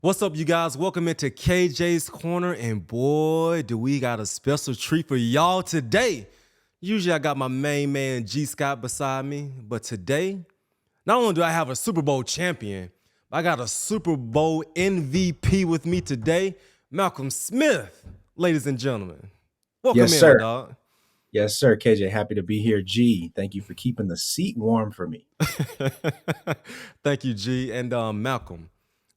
What's up, you guys? Welcome into KJ's Corner, and boy, do we got a special treat for y'all today. Usually, I got my main man G Scott beside me, but today, not only do I have a Super Bowl champion, but I got a Super Bowl MVP with me today, Malcolm Smith, ladies and gentlemen. Welcome Yes, in, my sir. dog. Yes, sir. KJ, happy to be here. G, thank you for keeping the seat warm for me. Thank you, G. And Malcolm,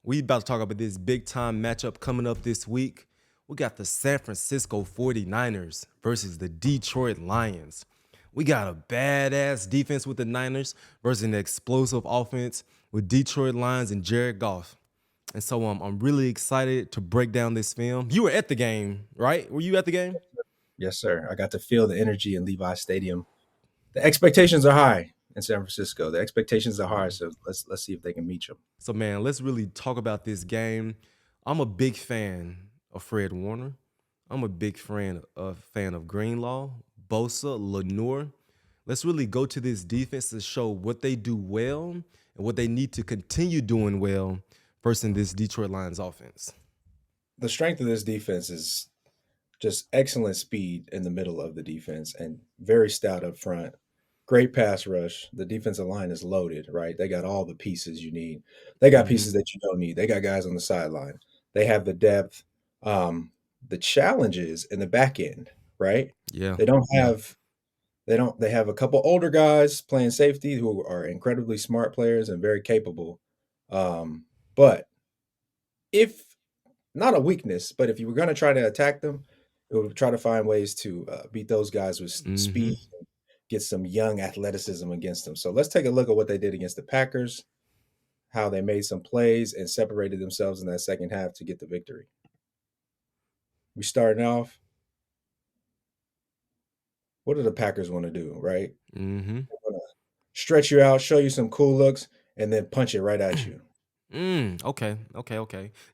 we about to talk about this big time matchup coming up this week. We got the San Francisco 49ers versus the Detroit Lions. We got a badass defense with the Niners versus an explosive offense with Detroit Lions and Jared Goff. And so I'm really excited to break down this film. You were at the game, right? Were you at the game? Yes, sir. I got to feel the energy in Levi Stadium. The expectations are high in San Francisco. The expectations are high, so let's see if they can meet them. So, man, let's really talk about this game. I'm a big fan of Fred Warner. I'm a big fan of Greenlaw, Bosa, Lenoir. Let's really go to this defense to show what they do well and what they need to continue doing well versus this Detroit Lions offense. The strength of this defense is just excellent speed in the middle of the defense and very stout up front. Great pass rush. The defensive line is loaded, right? They got all the pieces you need. They got Hmm. pieces that you don't need. They got guys on the sideline. They have the depth. The challenges in the back end, right? Yeah, They don't yeah. have they have a couple older guys playing safety who are incredibly smart players and very capable. But if not a weakness, but if you were going to try to attack them, it would try to find ways to beat those guys with Hmm. speed, get some young athleticism against them. So let's take a look at what they did against the Packers, how they made some plays and separated themselves in that second half to get the victory. We starting off. What do the Packers want to do, right? Hmm. They want to stretch you out, show you some cool looks, and then punch it right at you. Okay.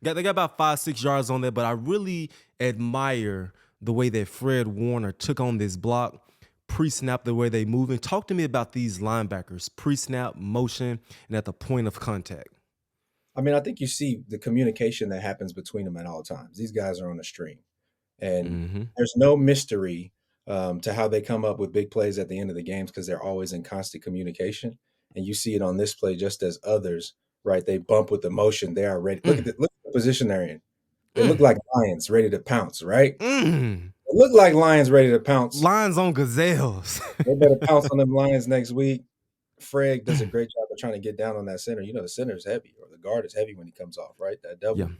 They got about 5, 6 yards on there, but I really admire the way that Fred Warner took on this block, pre-snap, the way they moving. Talk to me about these linebackers, pre-snap, motion, and at the point of contact. I mean, I think you see the communication that happens between them at all times. These guys are on a string, and Mm-hmm. there's no mystery to how they come up with big plays at the end of the games because they're always in constant communication. And you see it on this play just as others, right? They bump with emotion. They are ready. Mm, Look at the position they're in. They look mm, like lions ready to pounce, right? mm. They look like lions ready to pounce. Lines on gazelles. They better pounce on them lions next week. Fred does a great job of trying to get down on that center. You know, the center is heavy, or the guard is heavy when he comes off, right? That Yeah, double.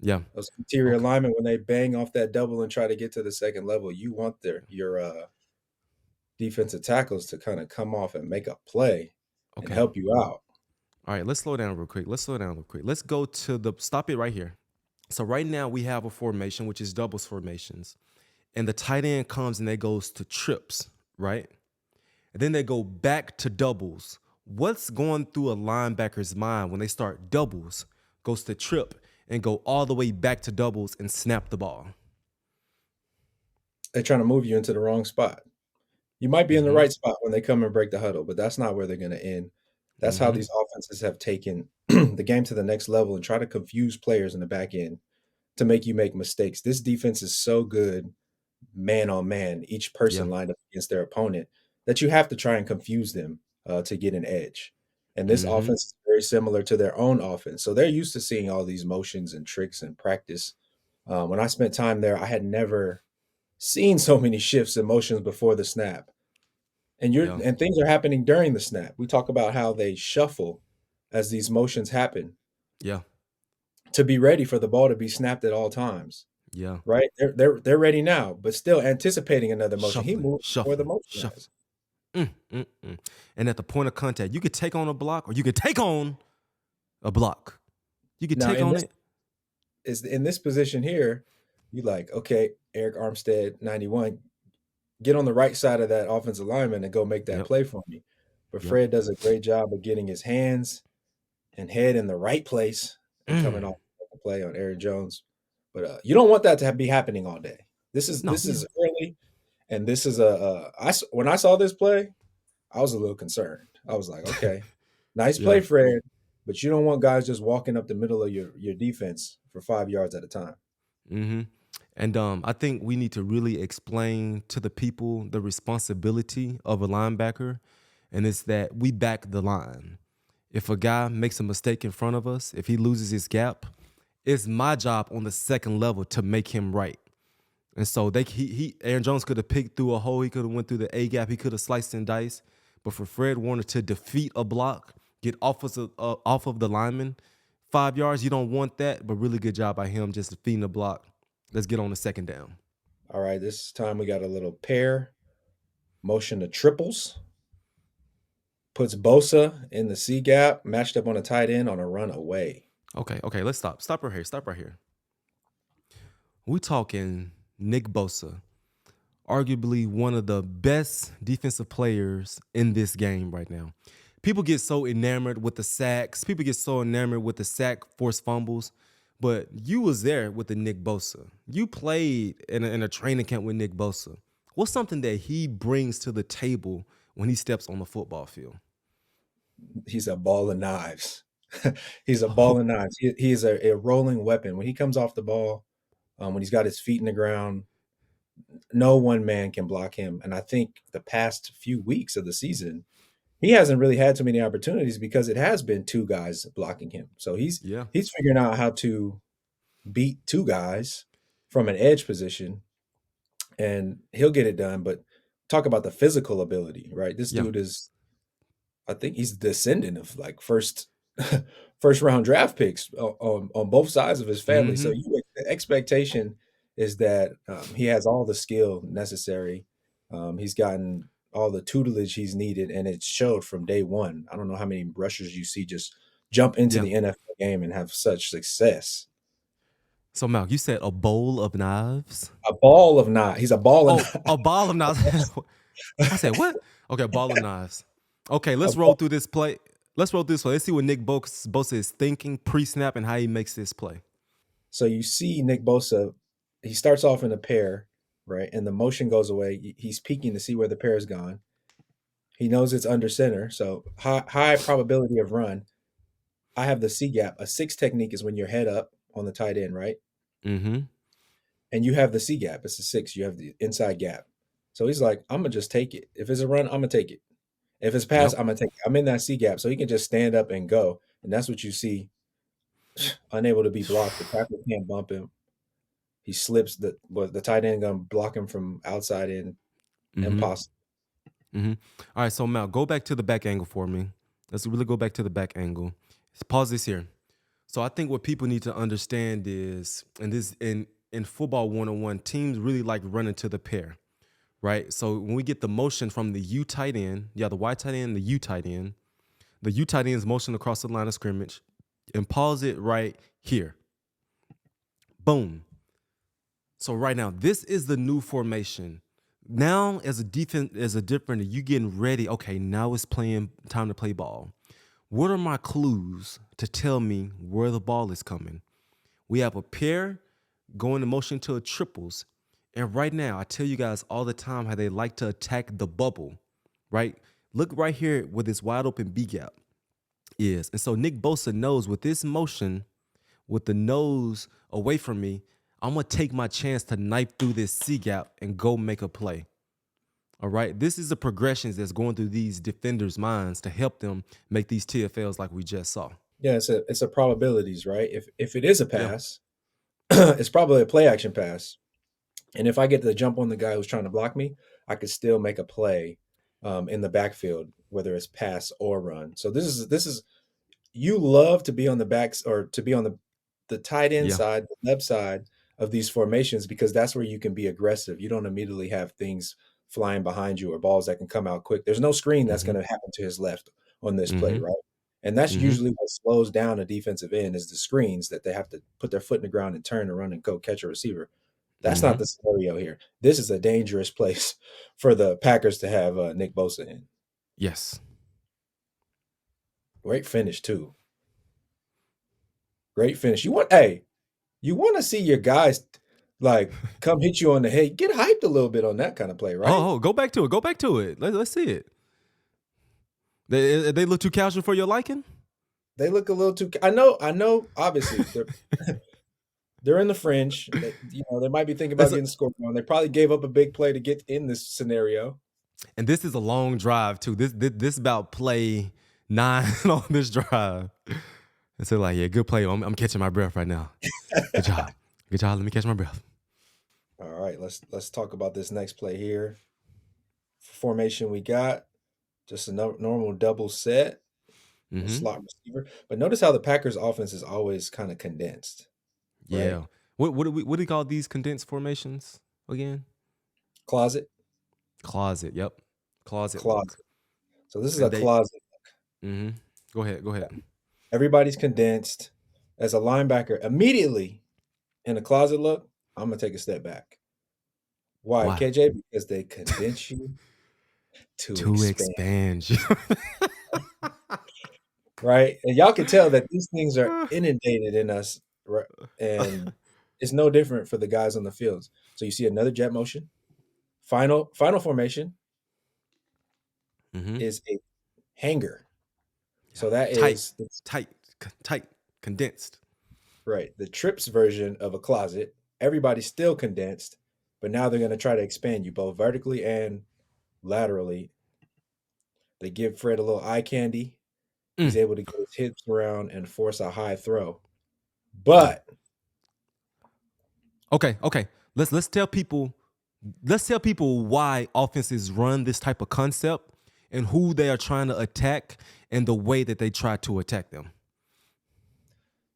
yeah. Those interior Okay, linemen, when they bang off that double and try to get to the second level, you want your defensive tackles to kind of come off and make a play and okay. help you out. All right, let's slow down real quick. Let's go to the stop it right here. So right now we have a formation, which is doubles formations. And the tight end comes and they goes to trips, right? And then they go back to doubles. What's going through a linebacker's mind when they start doubles, goes to trip, and go all the way back to doubles and snap the ball? They're trying to move you into the wrong spot. You might be in the Mm-hmm. right spot when they come and break the huddle, but that's not where they're going to end. That's how Mm-hmm. these offenses have taken the game to the next level and try to confuse players in the back end to make you make mistakes. This defense is so good, man on man, each Yeah. person lined up against their opponent, that you have to try and confuse them to get an edge. And this Mm-hmm. offense is very similar to their own offense. So they're used to seeing all these motions and tricks and practice. When I spent time there, I had never seen so many shifts and motions before the snap. Yeah. And things are happening during the snap. We talk about how they shuffle as these motions happen Yeah. to be ready for the ball to be snapped at all times. Yeah. Right? They're ready now, but still anticipating another motion. He Shuffling, moved before the shuffling, motion shuffling. has. And at the point of contact, you could take on a block or you could take on a block. You could Now take on it. in this position here, you like, okay, Eric Armstead, 91, get on the right side of that offensive lineman and go make that Yep. play for me. But Yep. Fred does a great job of getting his hands and head in the right place and coming Mm. off the play on Aaron Jones. But you don't want that to be happening all day. No, This yeah. is early, and this is when I saw this play, I was a little concerned. I was like, okay, nice play, Yeah. Fred. but you don't want guys just walking up the middle of your defense for 5 yards at a time. Mm-hmm. And I think we need to really explain to the people the responsibility of a linebacker, and it's that we back the line. If a guy makes a mistake in front of us, if he loses his gap, it's my job on the second level to make him right. And so Aaron Jones could have picked through a hole, he could have went through the A gap, he could have sliced and diced. But for Fred Warner to defeat a block, get off of the lineman, 5 yards, you don't want that. But really good job by him just defeating the block. Let's get on the second down. All right, this time we got a little pair motion to triples. Puts Bosa in the C gap, matched up on a tight end on a run away. Okay, let's stop. Stop right here. We talking Nick Bosa, arguably one of the best defensive players in this game right now. People get so enamored with the sacks. People get so enamored with the sack forced fumbles. But you was there with the Nick Bosa. You played in a training camp with Nick Bosa. What's something that he brings to the table when he steps on the football field? He's a ball of knives. He's a ball of knives. He is a rolling weapon. When he comes off the ball, when he's got his feet in the ground, no one man can block him. And I think the past few weeks of the season, he hasn't really had too many opportunities because it has been two guys blocking him. So Yeah. he's figuring out how to beat two guys from an edge position, and he'll get it done. But talk about the physical ability, right? This Yeah. dude is, I think he's descendant of like first round draft picks on both sides of his family. So Mm-hmm. the expectation is that he has all the skill necessary. He's gotten all the tutelage he's needed, and it showed from day one. I don't know how many rushers you see just jump into Yeah. the NFL game and have such success. So, Mal, you said a bowl of knives? A ball of knives. He's a ball of Oh, a ball of knives. I said, what? Okay, ball of knives. Okay, a let's roll ball. through this play. Let's roll through this play. Let's see what Nick Bosa is thinking pre-snap and how he makes this play. So you see Nick Bosa, he starts off in a pair, right? And the motion goes away. He's peeking to see where the pair is gone. He knows it's under center, so high probability of run. I have the C gap. A six technique is when you're head up on the tight end, right? Mm-hmm. And you have the C gap. It's a six. You have the inside gap. So he's like, I'm gonna just take it. If it's a run, I'm gonna take it. If it's pass, Yep. I'm gonna take it. I'm in that C gap, so he can just stand up and go. And that's what you see. Unable to be blocked. The tackle can't bump him. He slips. The tight end gonna block him from outside in. Mm-hmm. Impossible. Mm-hmm. All right, so Mal, go back to the back angle for me. Let's really go back to the back angle. Let's pause this here. So I think what people need to understand is, in football 101, teams really like running to the pair, right? So when we get the motion from the U tight end, the Y tight end, the U tight end, the U tight end's motion across the line of scrimmage, and pause it right here. Boom. So right now, this is the new formation. Now, as a defense, as a different, you getting ready. Okay, now it's playing time to play ball. What are my clues to tell me where the ball is coming? We have a pair going in motion to a triples. And right now, I tell you guys all the time how they like to attack the bubble, right? Look right here where this wide open B gap is. And so Nick Bosa knows with this motion, with the nose away from me, I'm going to take my chance to knife through this C gap and go make a play. All right. This is the progressions that's going through these defenders' minds to help them make these TFLs like we just saw. Yeah, it's a probabilities, right? If it is a Yeah. pass, it's probably a play action pass. And if I get to jump on the guy who's trying to block me, I could still make a play in the backfield, whether it's pass or run. So this is you love to be on the backs or to be on the tight end Yeah. side, the left side of these formations because that's where you can be aggressive. You don't immediately have things flying behind you or balls that can come out quick. There's no screen that's Mm-hmm. going to happen to his left on this play, Mm-hmm. right? And that's Mm-hmm. usually what slows down a defensive end is the screens that they have to put their foot in the ground and turn and run and go catch a receiver. That's Mm-hmm. not the scenario here. This is a dangerous place for the Packers to have Nick Bosa in. Yes. Great finish too. Great finish. You want to see your guys like come hit you on the head. Get hyped a little bit on that kind of play, right? Oh, go back to it. Go back to it. Let's see it. They look too casual for your liking? They look a little too. I know. Obviously, they're in the fringe. They might be thinking about It's a, getting scored on. They probably gave up a big play to get in this scenario. and this is a long drive too. This about play 9 on this drive. And so like, yeah, good play. I'm catching my breath right now. Good job. Good job. Let me catch my breath. All right, let's talk about this next play here. Formation we got just a normal double set, a Mm-hmm. slot receiver. But notice how the Packers' offense is always kind of condensed, right? Yeah. What do we call these condensed formations again? Closet, Closet. Yep. Closet look. closet. So this is a And they. closet. Mm-hmm. Go ahead. Go ahead. Everybody's condensed. As a linebacker, immediately in a closet look, I'm gonna take a step back. Why, Why? KJ? Because they condense you to To expand, expand you. right? And y'all can tell that these things are inundated in us, right? And it's no different for the guys on the fields. So you see another jet motion. Final formation Mm-hmm. is a hanger. Yeah. So that Tight, is tight, tight, condensed. right. The trips version of a closet. Everybody's still condensed, but now they're going to try to expand you both vertically and laterally. They give Fred a little eye candy. He's Mm. able to get his hips around and force a high throw. But Okay, okay. Let's tell people why offenses run this type of concept and who they are trying to attack and the way that they try to attack them.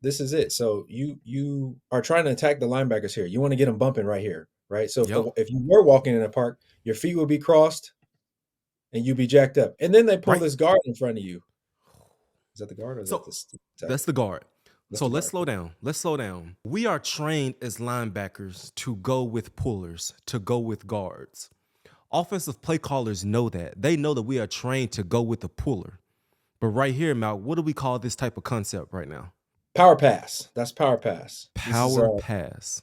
this is it. So you are trying to attack the linebackers here. You want to get them bumping right here, right? So Yep. if you were walking in a park, your feet would be crossed and you'd be jacked up. And then they pull Right. this guard in front of you. Is that the guard or is that So the that's tackle? the guard. That's So the let's guard. slow down. Let's slow down. We are trained as linebackers to go with pullers, to go with guards. Offensive play callers know that. They know that we are trained to go with the puller. But right here, Mal, what do we call this type of concept right now? Power pass. That's power pass. This is Power pass.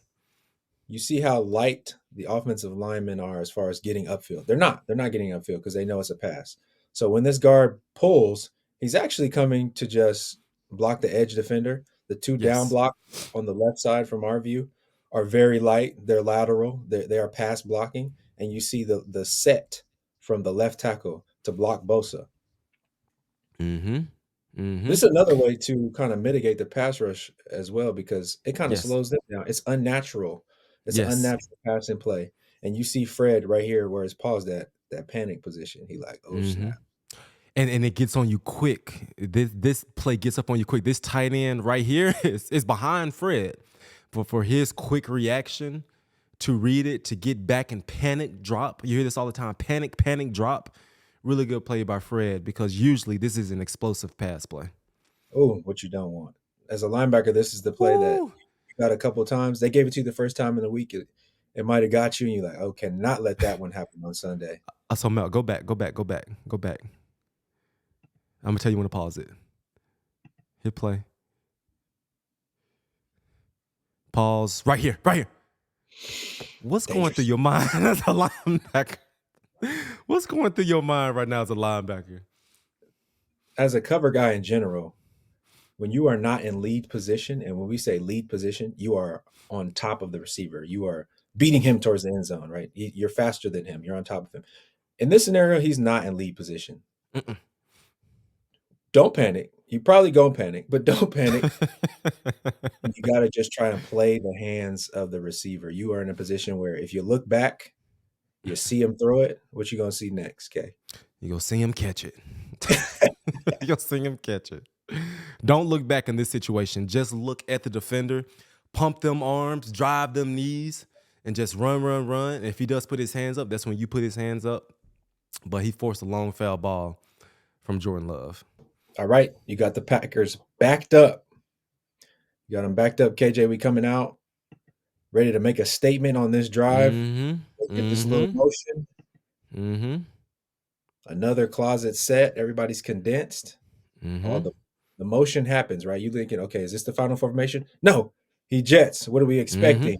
you see how light the offensive linemen are as far as getting upfield. They're not getting upfield because they know it's a pass. So when this guard pulls, he's actually coming to just block the edge defender. The two down Yes. blocks on the left side from our view are very light. They're lateral. They are pass blocking, and you see the set from the left tackle to block Bosa. Mm-hmm. Mm-hmm. This is another way to kind of mitigate the pass rush as well because it kind of Yes. slows them down. It's unnatural. It's an Yes. unnatural passing play. And you see Fred right here where his paused at that panic position. He like, oh Mm-hmm. snap. And it gets on you quick. This play gets up on you quick. This tight end right here is behind Fred. But for his quick reaction to read it, to get back and panic drop. You hear this all the time. Panic drop. Really good play by Fred because usually this is an explosive pass play. Oh, what you don't want. As a linebacker, this is the play that Woo. you got a couple of times. They gave it to you the first time in the week. It might have got you, and you're like, oh, cannot let that one happen on Sunday. So Mel, go back. I'm gonna tell you when to pause it. Hit play. Pause. Right here. What's going through Dangerous. your mind as a linebacker? What's going through your mind right now as a linebacker? As a cover guy in general, when you are not in lead position, and when we say lead position, you are on top of the receiver. You are beating him towards the end zone, right? You're faster than him. You're on top of him. In this scenario, he's not in lead position. Mm-mm. Don't panic. You probably gonna panic, but don't panic. You got to just try and play the hands of the receiver. You are in a position where if you look back, you see him throw it. What you gonna see next, Kay? You go see him catch it. You'll see him catch it. Don't look back in this situation. Just look at the defender, pump them arms, drive them knees, and just run. And if he does put his hands up, that's when you put his hands up. But he forced a long foul ball from Jordan Love. All right, you got the Packers backed up. You got them backed up. KJ, we coming out, ready to make a statement on this drive. Mm-hmm. Get this little Mm-hmm. motion. Mm-hmm. Another closet set. Everybody's condensed. All Mm-hmm. the motion happens, right? You thinking, okay, is this the final formation? No, he jets. What are we Mm-hmm. expecting?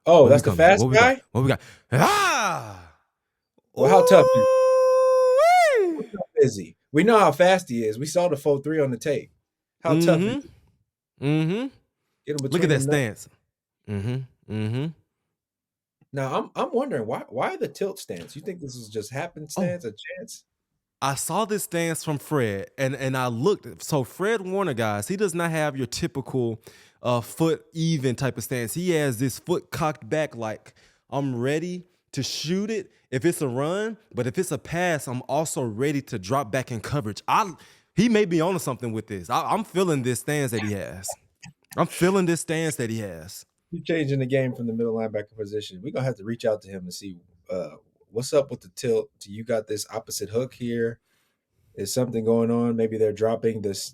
Oh, What we that's the coming? fast What we got? guy. What we got? Ah! Well, how tough is? Ooh-wee! How tough is he? We know how fast he is. We saw the 4.3 on the tape. How tough are you? Mm-hmm. Mm-hmm. Get him Look at between that them nuts. stance. Mm-hmm. Mm-hmm. Now I'm wondering why the tilt stance? You think this is just Oh, happenstance, a chance? I saw this stance from Fred, and I looked. So Fred Warner, guys, he does not have your typical foot even type of stance. He has this foot cocked back, like I'm ready to shoot it if it's a run, but if it's a pass, I'm also ready to drop back in coverage. He may be onto something with this. I'm feeling this stance that he has. I'm feeling this stance that he has. You're changing the game from the middle linebacker position. We're gonna have to reach out to him and see what's up with the tilt. Do you got this opposite hook here? Is something going on? Maybe they're dropping this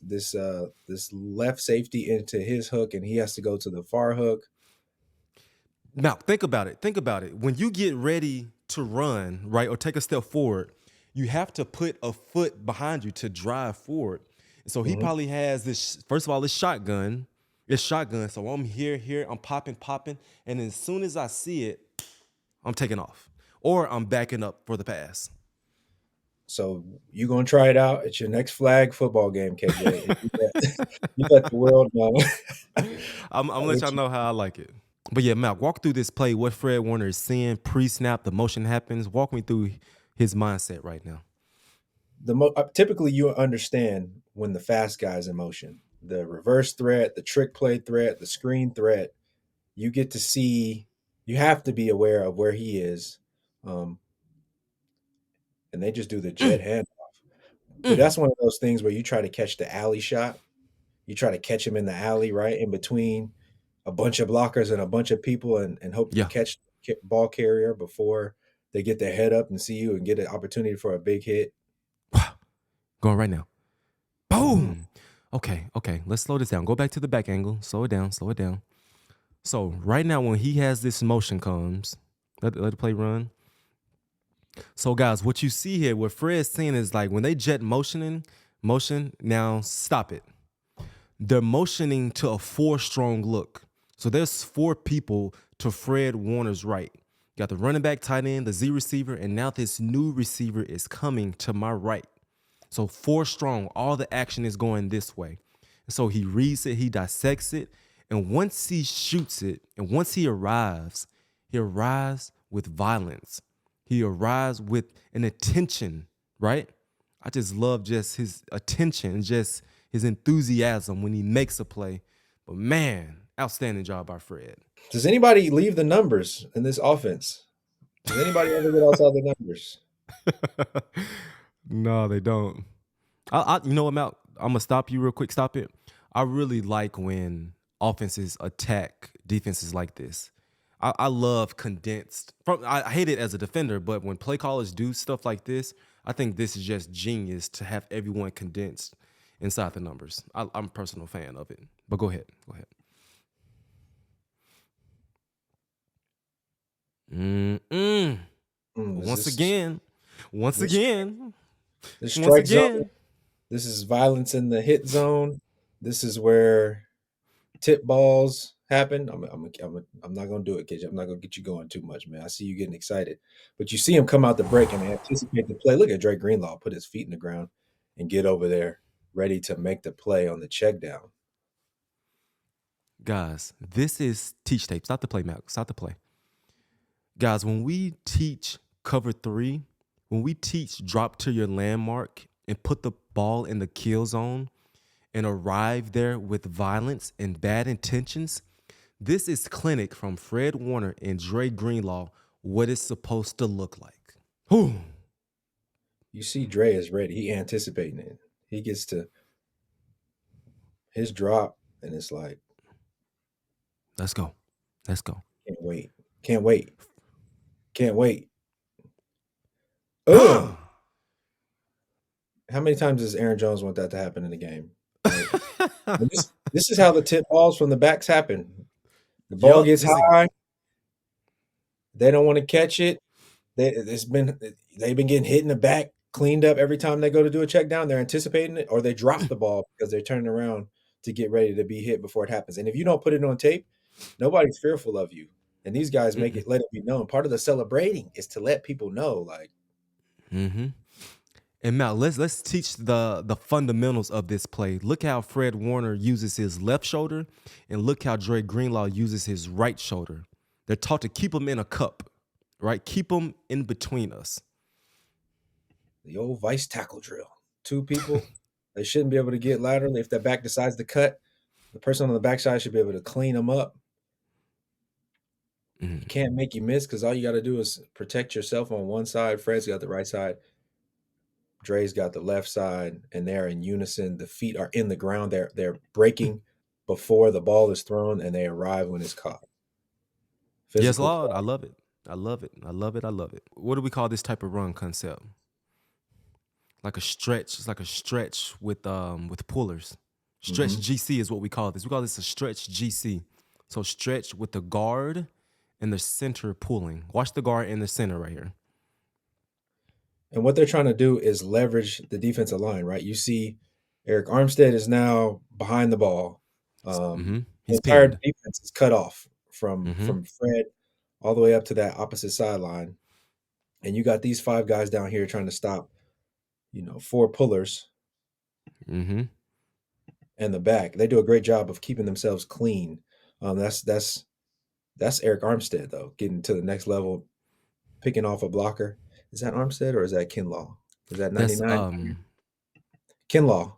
left safety into his hook, and he has to go to the far hook. Now, think about it. Think about it. When you get ready to run, right, or take a step forward, you have to put a foot behind you to drive forward. So he Mhm. probably has this, first of all, it's shotgun. It's shotgun. So I'm here, I'm popping. And as soon as I see it, I'm taking off. Or I'm backing up for the pass. So you gonna try it out at your next flag football game, KJ, and you let the world know. I'm gonna let y'all What you- know how I like it. But yeah, Malk, walk through this play, what Fred Warner is seeing pre-snap, the motion happens. Walk me through his mindset right now. Typically you understand when the fast guy's in motion, the reverse threat, the trick play threat, the screen threat. You get to see. You have to be aware of where he is, um, and they just do the jet hand. But Mm. that's one of those things where you try to catch the alley shot. You try to catch him in the alley, right in between a bunch of blockers and a bunch of people, and hope you Yeah. catch the ball carrier before they get their head up and see you and get an opportunity for a big hit. Going right now. Mm. Boom. Okay. Let's slow this down. Go back to the back angle. Slow it down. So right now, when he has this motion comes, let the play run. So guys, what you see here, what Fred's saying is like when they jet motion, now stop it. They're motioning to a 4 strong look. So there's 4 people to Fred Warner's right. You got the running back, tight end, the Z receiver, and now this new receiver is coming to my right. So 4 strong, all the action is going this way. And so he reads it, he dissects it, and once he shoots it, and once he arrives with violence. He arrives with an attention, right? I just love just his attention and just his enthusiasm when he makes a play. But man, outstanding job by Fred. Does anybody leave the numbers in this offense? Does anybody ever get outside the numbers? No, they don't. You know what, Mal? I'm gonna stop you real quick. Stop it. I really like when offenses attack defenses like this. I love condensed. I hate it as a defender, but when play callers do stuff like this, I think this is just genius to have everyone condensed inside the numbers. I'm a personal fan of it. But go ahead. Mm-mm. Is Once this again, once this again, this once strike zone? again. This is violence in the hit zone. This is where tip balls happen. I'm not gonna do it, KJ. I'm not gonna get you going too much, man. I see you getting excited, but you see him come out the break and anticipate the play. Look at Dre Greenlaw put his feet in the ground and get over there, ready to make the play on the check down. Guys, this is teach tape. Stop the play, Mac. Stop the play. Guys, when we teach cover 3, when we teach drop to your landmark and put the ball in the kill zone and arrive there with violence and bad intentions, this is clinic from Fred Warner and Dre Greenlaw, what it's supposed to look like. Whew. You see, Dre is ready. He anticipating it. He gets to his drop, and it's like, Let's go. can't wait, can't wait, can't wait. Ugh. How many times does Aaron Jones want that to happen in the game? Right. And this is how the tip balls from the backs happen. The ball Yup. gets high. They don't want to catch it. They've been getting hit in the back, cleaned up every time they go to do a check down. They're anticipating it, or they drop the ball because they're turning around to get ready to be hit before it happens. And if you don't put it on tape, nobody's fearful of you. And these guys let it be known. Part of the celebrating is to let people know, like, Mm-hmm. And Mal, let's teach the fundamentals of this play. Look how Fred Warner uses his left shoulder, and look how Dre Greenlaw uses his right shoulder. They're taught to keep them in a cup, right? Keep them in between us. The old vice tackle drill. Two people, they shouldn't be able to get laterally. If their back decides to cut, the person on the backside should be able to clean them up. Mhm. Can't make you miss because all you got to do is protect yourself on one side. Fred's got the right side. Dre's got the left side, and they're in unison. The feet are in the ground. They're breaking before the ball is thrown, and they arrive when it's caught. Yes, Physical Lord. play. I love it. I love it. I love it. I love it. What do we call this type of run concept? Like a stretch. It's like a stretch with pullers. Stretch Mm-hmm. GC is what we call this. We call this a stretch GC. So stretch with the guard and the center pulling. Watch the guard in the center right here. And what they're trying to do is leverage the defensive line, right? You see, Eric Armstead is now behind the ball. Mm-hmm. The He's entire pinned. defense is cut off Mm-hmm. from Fred all the way up to that opposite sideline, and you got these five guys down here trying to stop, four pullers Mm-hmm. and the back. They do a great job of keeping themselves clean. That's Eric Armstead though, getting to the next level, picking off a blocker. Is that Armstead or is that Kinlaw? Is that That's 99? Kinlaw.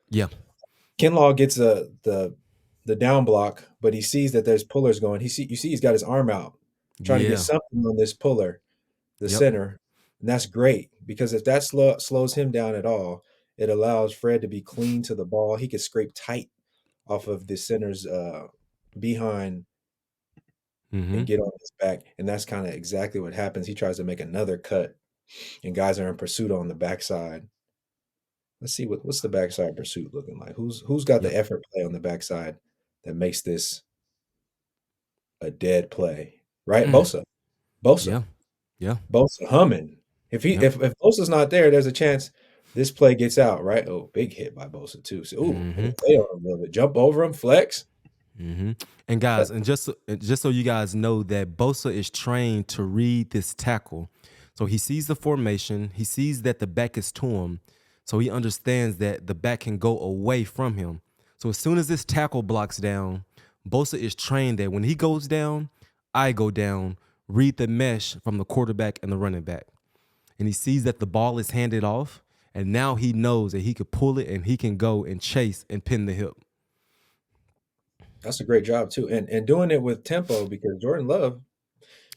yeah. Kinlaw gets the down block, but he sees that there's pullers going. You see he's got his arm out, trying to get Yeah. something on this puller, the Yep. center, and that's great because if that slows him down at all, it allows Fred to be clean to the ball. He could scrape tight off of the center's behind Mm-hmm. and get on his back, and that's kind of exactly what happens. He tries to make another cut, and guys are in pursuit on the backside. Let's see what's the backside pursuit looking like. Who's got the Yep. effort play on the backside that makes this a dead play, right? Mm. Bosa, Yeah. Yeah. Bosa humming. Yep. If Bosa's not there, there's a chance this play gets out, right? Oh, big hit by Bosa too. So, Mm-hmm. they play on him a little bit, jump over him, flex. Mm-hmm. And guys, and just so you guys know that Bosa is trained to read this tackle. So he sees the formation, he sees that the back is to him, so he understands that the back can go away from him. So as soon as this tackle blocks down, Bosa is trained that when he goes down, I go down, read the mesh from the quarterback and the running back. And he sees that the ball is handed off, and now he knows that he could pull it and he can go and chase and pin the hip. That's a great job too, and doing it with tempo because Jordan Love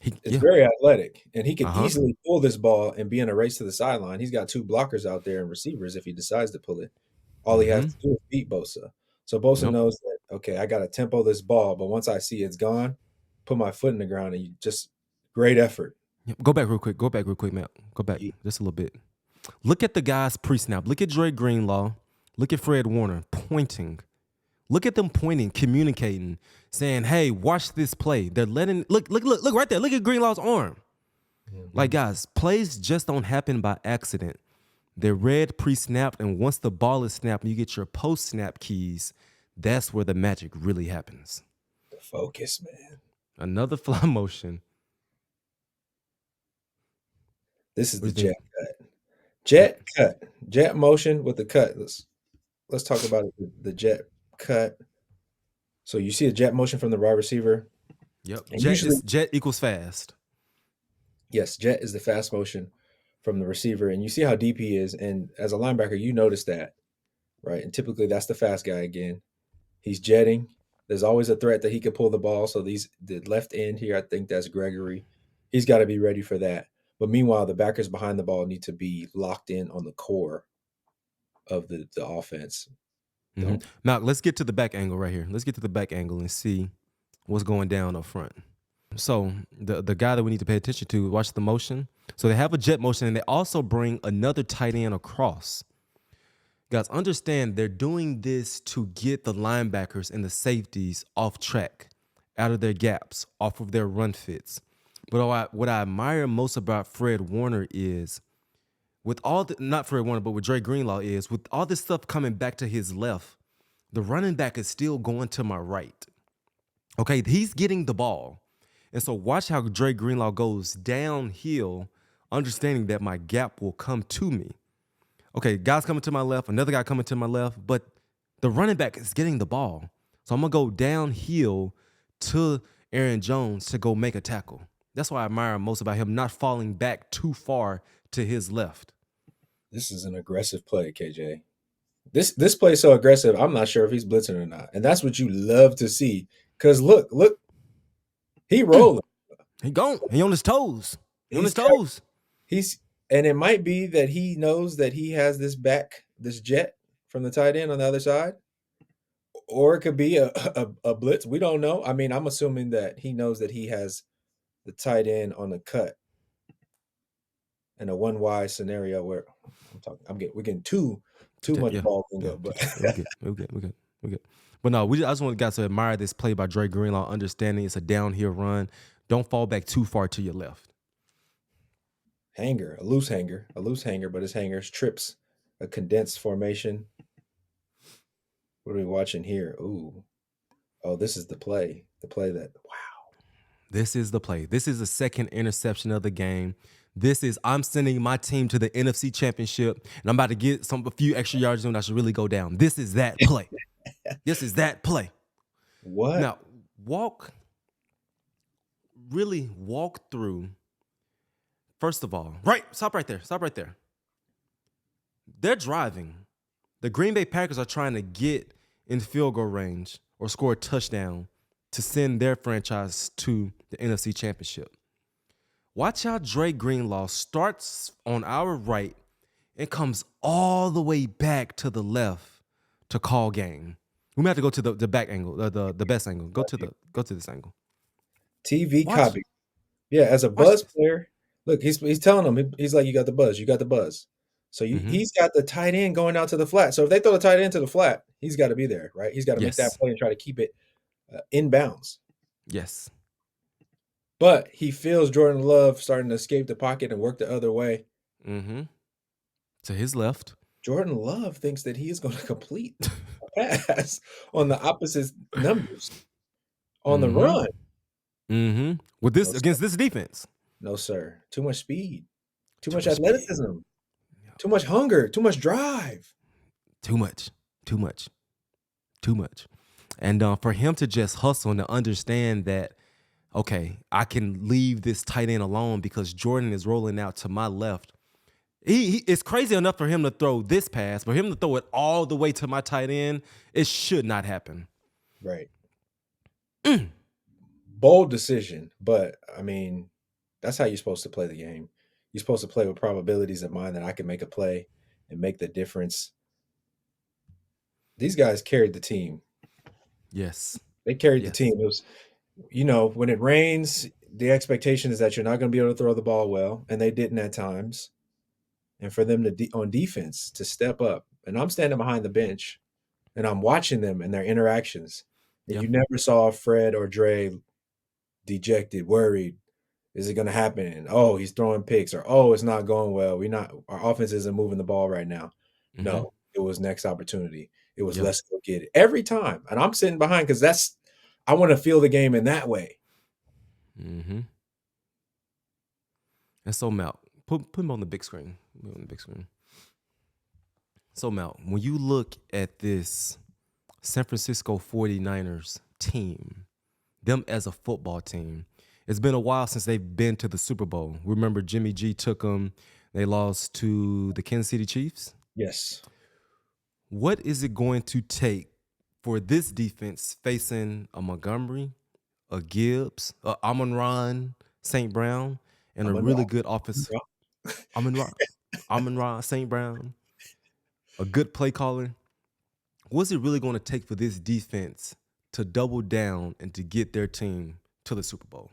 is Yeah. very athletic, and he could Uh-huh. easily pull this ball and be in a race to the sideline. He's got two blockers out there and receivers if he decides to pull it. All he has Mm-hmm. to do is beat Bosa. So Bosa Yep. knows that, okay, I got to tempo this ball, but once I see it's gone, put my foot in the ground and you just great effort. Yep. Go back real quick. Go back real quick, Matt. Go back Ye- just a little bit. Look at the guys pre-snap. Look at Dre Greenlaw. Look at Fred Warner pointing. Look at them pointing, communicating, saying, "Hey, watch this play." They're letting look right there. Look at Greenlaw's arm. Like Mhm. guys, plays just don't happen by accident. They're read pre-snapped, and once the ball is snapped and you get your post-snap keys, that's where the magic really happens. The focus, man. Another fly motion. This is What the do you jet think? cut. Yep. Jet cut. Jet motion with the cut. Let's talk about it, the jet cut. So you see a jet motion from the wide receiver, Yep. and usually, Jet equals fast. yes, jet is the fast motion from the receiver, and you see how deep he is. And as a linebacker, you notice that, right? And typically, that's the fast guy again. He's jetting. There's always a threat that he could pull the ball. So the left end here, I think that's Gregory. He's got to be ready for that. But meanwhile, the backers behind the ball need to be locked in on the core of the offense. Mm-hmm. Don't Now let's get to the back angle right here. Let's get to the back angle and see what's going down up front. So the guy that we need to pay attention to, watch the motion. So they have a jet motion, and they also bring another tight end across. Guys, understand they're doing this to get the linebackers and the safeties off track, out of their gaps, off of their run fits. But what I admire most about Fred Warner is, with all the, not Fred Warner, but with Dre Greenlaw is, with all this stuff coming back to his left, the running back is still going to my right. Okay, he's getting the ball. And so watch how Dre Greenlaw goes downhill, understanding that my gap will come to me. Okay, guys coming to my left, another guy coming to my left, but the running back is getting the ball. So I'm gonna go downhill to Aaron Jones to go make a tackle. That's what I admire most about him, not falling back too far to his left. This is an aggressive play, KJ. This play is so aggressive. I'm not sure if he's blitzing or not, and that's what you love to see. Cause look, he rolling. He gone. He on his toes. He on his He's toes. he's and it might be that he knows that he has this jet from the tight end on the other side, or it could be a blitz. We don't know. I mean, I'm assuming that he knows that he has the tight end on the cut in a one wide scenario where we're getting too much Yeah, ball yeah, lingo, but we good. But no, I just want guys to admire this play by Dre Greenlaw, understanding it's a downhill run. Don't fall back too far to your left. a loose hanger, but his hangers trips a condensed formation. What are we watching here? Ooh, oh, this is the play. The play that wow. This is the play. This is the second interception of the game. I'm sending my team to the NFC Championship, and I'm about to get a few extra yards and I should really go down. This is that play. This is that play. What? Now, really walk through. First of all, stop right there. They're driving. The Green Bay Packers are trying to get in field goal range or score a touchdown to send their franchise to the NFC Championship. Watch how Dre Greenlaw starts on our right and comes all the way back to the left to call game. We may have to go to the back angle, the best angle. Go to this angle. TV Watch, copy. Yeah, as a watch buzz this. player, look, he's telling him, he's like, you got the buzz, you got the buzz. So Mm-hmm. he's got the tight end going out to the flat. So if they throw the tight end to the flat, he's got to be there, right? He's got to make that Yes. play and try to keep it inbounds. Yes. But he feels Jordan Love starting to escape the pocket and work the other way. Mm-hmm. To his left. Jordan Love thinks that he is going to complete a pass on the opposite numbers on the Mm-hmm. run. Mm-hmm. With No, this sir. against this defense. No, sir. Too much speed, too Too much much speed. athleticism, too much hunger, too much drive. Too much. And for him to just hustle and to understand that, okay, I can leave this tight end alone because Jordan is rolling out to my left. It's crazy enough for him to throw this pass, but him to throw it all the way to my tight end, it should not happen. Right. Bold decision, but I mean, that's how you're supposed to play the game. You're supposed to play with probabilities in mind that I can make a play and make the difference. These guys carried the team. Yes. They carried the Yes. team. It was, when it rains, the expectation is that you're not going to be able to throw the ball well, and they didn't at times. And for them to on defense to step up, and I'm standing behind the bench, and I'm watching them and their interactions, and Yeah. you never saw Fred or Dre dejected, worried. Is it going to happen? And, oh, he's throwing picks, or oh, it's not going well. Our offense isn't moving the ball right now. Mm-hmm. No, it was next opportunity. It was Yep. let's go get it every time. And I'm sitting behind because I want to feel the game in that way. Mm-hmm. And so Mel, put him on the big screen. So Mel, when you look at this San Francisco 49ers team, them as a football team, it's been a while since they've been to the Super Bowl. Remember Jimmy G took them. They lost to the Kansas City Chiefs. Yes. What is it going to take for this defense facing a Montgomery, a Gibbs, a Amon-Ra, St. Brown, and a really good offense? Amon-Ra, St. Brown, a good play caller. What's it really going to take for this defense to double down and to get their team to the Super Bowl?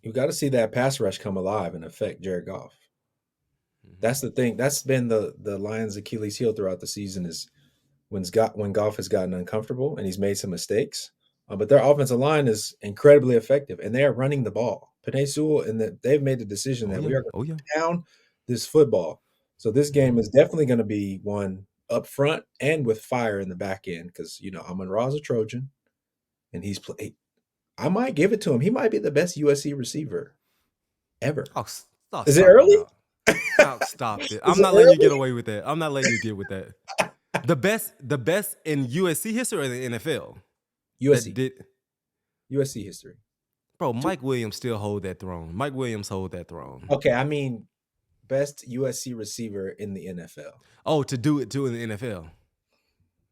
You got to see that pass rush come alive and affect Jared Goff. That's the thing. That's been the Lions' Achilles heel throughout the season is when Goff has gotten uncomfortable and he's made some mistakes. But their offensive line is incredibly effective, and they are running the ball. Penei Sewell they've made the decision that we are going to down this football. So this game is definitely going to be one up front and with fire in the back end because Amon-Ra's a Trojan, and he's played. I might give it to him. He might be the best USC receiver ever. Oh, Is it early? Now stop it. Is I'm it not letting you early? get away with that. I'm not letting you get with that. The best in USC history or the NFL that USC. did. USC history. Bro, Two. Mike Williams still hold that throne. Mike Williams hold that throne. Okay, I mean best USC receiver in the NFL. Oh, to do it too in the NFL.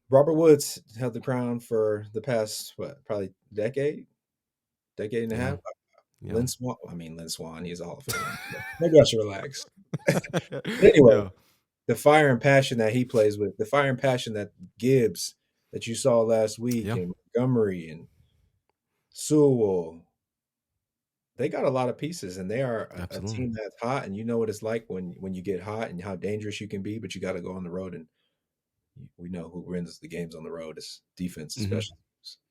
Robert Woods held the crown for the past probably decade and a Yeah. half. Yeah. Lynn Swan, he's a Hall of Famer. Maybe I should relax. But anyway, Yeah. the fire and passion that he plays with, the fire and passion that Gibbs that you saw last week, Yeah. and Montgomery and Sewell, they got a lot of pieces, and they are a Absolutely. team that's hot. And you know what it's like when you get hot and how dangerous you can be, but you got to go on the road, and we know who wins the games on the road is defense, Mm-hmm. especially.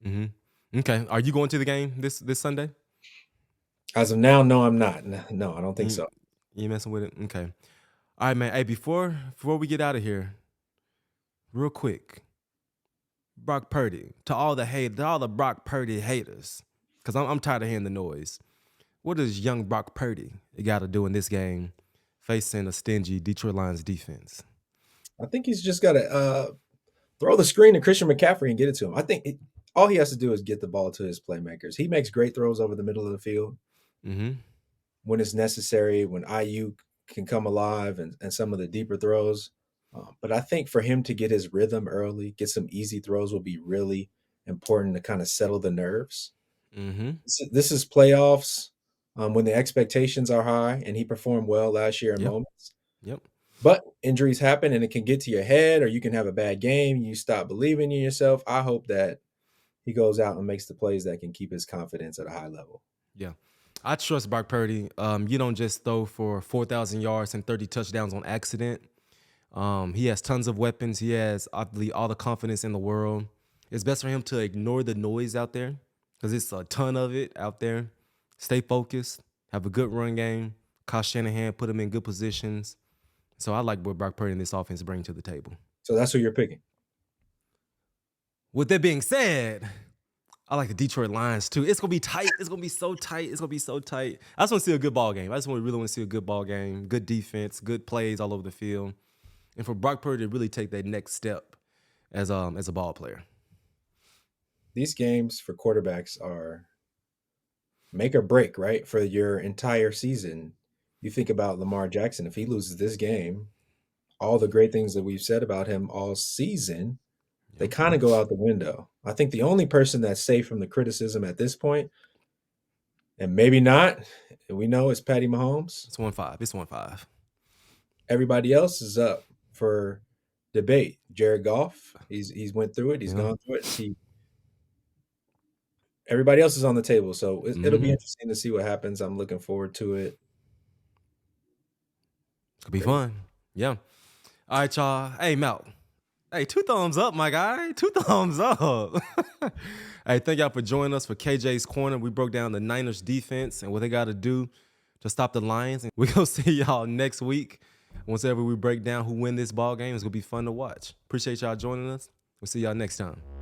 Mm-hmm. Okay. Are you going to the game this Sunday? As of now, no, I'm not. No, I don't think You so. you messing with it? Okay. All right, man. Hey, before we get out of here, real quick, Brock Purdy to all the Brock Purdy haters, because I'm tired of hearing the noise. What does young Brock Purdy got to do in this game, facing a stingy Detroit Lions defense? I think he's just got to throw the screen to Christian McCaffrey and get it to him. I think all he has to do is get the ball to his playmakers. He makes great throws over the middle of the field Mm-hmm. when it's necessary, when IU can come alive and some of the deeper throws. But I think for him to get his rhythm early, get some easy throws will be really important to kind of settle the nerves. Mm-hmm. This is playoffs when the expectations are high, and he performed well last year in Yep. moments. Yep. But injuries happen, and it can get to your head, or you can have a bad game. You stop believing in yourself. I hope that he goes out and makes the plays that can keep his confidence at a high level. Yeah. I trust Brock Purdy. You don't just throw for 4,000 yards and 30 touchdowns on accident. He has tons of weapons. He has, I believe, all the confidence in the world. It's best for him to ignore the noise out there because it's a ton of it out there. Stay focused. Have a good run game. Kyle Shanahan put him in good positions. So I like what Brock Purdy and this offense bring to the table. So that's who you're picking. With that being said, I like the Detroit Lions too. It's gonna be tight. It's gonna be so tight. It's gonna be so tight. I just want to see a good ball game. I just really want to see a good ball game, good defense, good plays all over the field, and for Brock Purdy to really take that next step as a ball player. These games for quarterbacks are make or break, right? For your entire season. You think about Lamar Jackson. If he loses this game, all the great things that we've said about him all season, they Yep. kind of go out the window. I think the only person that's safe from the criticism at this point, and maybe not, we know is Patty Mahomes. It's 1-5. It's 1-5. Everybody else is up for debate. Jared Goff, he's went through it. He's Yeah. gone through it. Everybody else is on the table, so it'll be Mhm. interesting to see what happens. I'm looking forward to it. It's gonna be fun. Yeah. All right, y'all. Hey, Mal. Hey, 2 thumbs up, my guy. 2 thumbs up. Hey, thank y'all for joining us for KJ's Corner. We broke down the Niners defense and what they got to do to stop the Lions. And we're going to see y'all next week. Whenever we break down who win this ball game, it's going to be fun to watch. Appreciate y'all joining us. We'll see y'all next time.